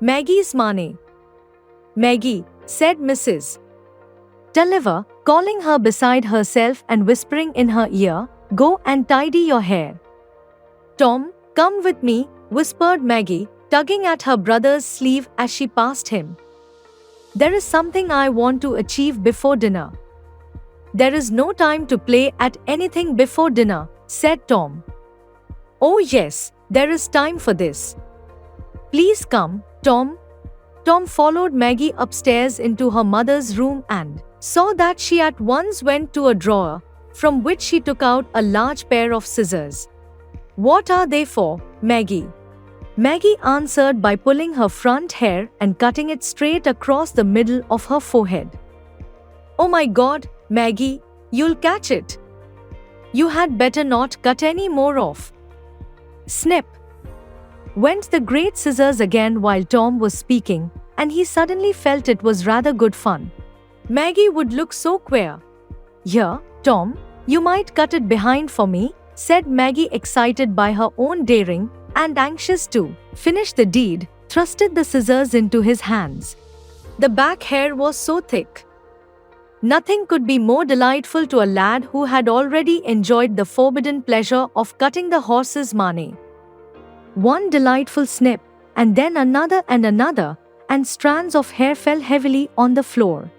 Maggie's money. Maggie, said Mrs. Tulliver, calling her beside herself and whispering in her ear, "Go and tidy your hair." "Tom, come with me," whispered Maggie, tugging at her brother's sleeve as she passed him. "There is something I want to achieve before dinner." "There is no time to play at anything before dinner," said Tom. "Oh yes, there is time for this. Please come, Tom." Tom followed Maggie upstairs into her mother's room and saw that she at once went to a drawer, from which she took out a large pair of scissors. "What are they for, Maggie?" Maggie answered by pulling her front hair and cutting it straight across the middle of her forehead. "Oh my God, Maggie, you'll catch it. You had better not cut any more off." Snip! Went the great scissors again while Tom was speaking, and he suddenly felt it was rather good fun. Maggie would look so queer. "Here, Tom, you might cut it behind for me," said Maggie, excited by her own daring, and anxious to finish the deed, thrusted the scissors into his hands. The back hair was so thick. Nothing could be more delightful to a lad who had already enjoyed the forbidden pleasure of cutting the horse's mane. One delightful snip, and then another, and strands of hair fell heavily on the floor.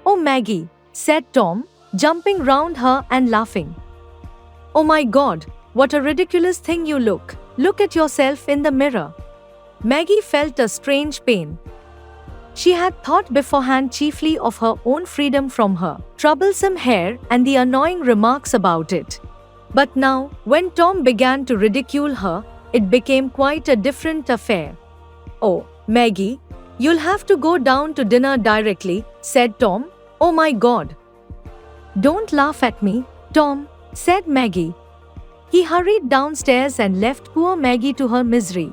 "Oh Maggie," said Tom, jumping round her and laughing. "Oh my God, what a ridiculous thing you look. Look at yourself in the mirror." Maggie felt a strange pain. She had thought beforehand chiefly of her own freedom from her troublesome hair and the annoying remarks about it. But now, when Tom began to ridicule her, it became quite a different affair. "Oh, Maggie, you'll have to go down to dinner directly," said Tom. "Oh my God." "Don't laugh at me, Tom," said Maggie. He hurried downstairs and left poor Maggie to her misery.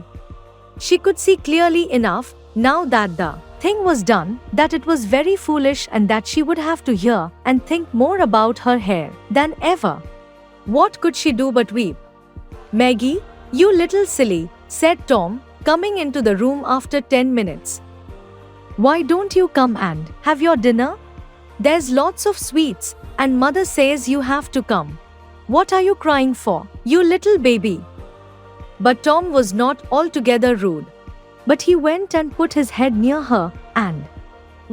She could see clearly enough, now that the thing was done, that it was very foolish and that she would have to hear and think more about her hair than ever. What could she do but weep? "Maggie, you little silly," said Tom, coming into the room after 10 minutes. "Why don't you come and have your dinner? There's lots of sweets, and Mother says you have to come. What are you crying for, you little baby?" But Tom was not altogether rude. But he went and put his head near her and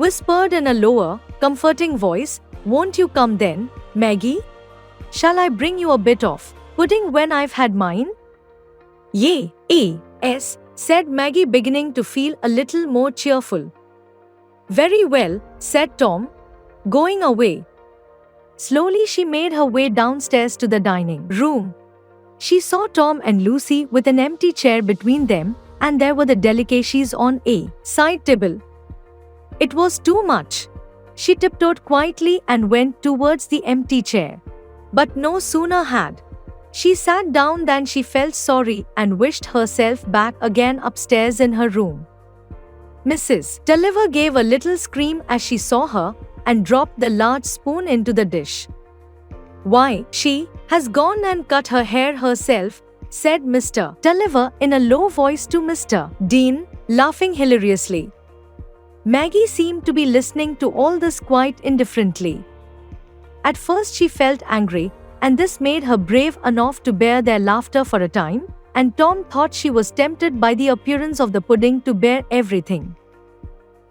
whispered in a lower, comforting voice, "Won't you come then, Maggie? Shall I bring you a bit of pudding when I've had mine?" "Yes," said Maggie, beginning to feel a little more cheerful. "Very well," said Tom, going away. Slowly she made her way downstairs to the dining room. She saw Tom and Lucy with an empty chair between them, and there were the delicacies on a side table. It was too much. She tiptoed quietly and went towards the empty chair. But no sooner had she sat down than she felt sorry and wished herself back again upstairs in her room. Mrs. Tulliver gave a little scream as she saw her and dropped the large spoon into the dish. "Why, she has gone and cut her hair herself," said Mr. Tulliver in a low voice to Mr. Dean, laughing hilariously. Maggie seemed to be listening to all this quite indifferently. At first she felt angry, and this made her brave enough to bear their laughter for a time, and Tom thought she was tempted by the appearance of the pudding to bear everything.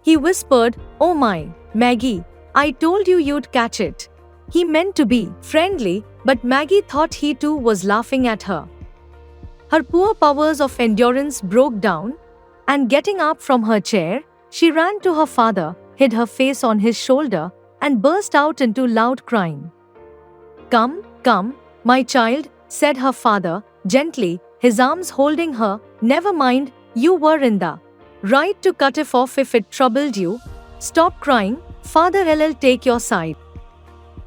He whispered, "Oh my, Maggie, I told you you'd catch it." He meant to be friendly, but Maggie thought he too was laughing at her. Her poor powers of endurance broke down, and getting up from her chair, she ran to her father, hid her face on his shoulder, and burst out into loud crying. Come, my child," said her father, gently, his arms holding her. "Never mind, you were in the right to cut it off if it troubled you. Stop crying, Father will take your side."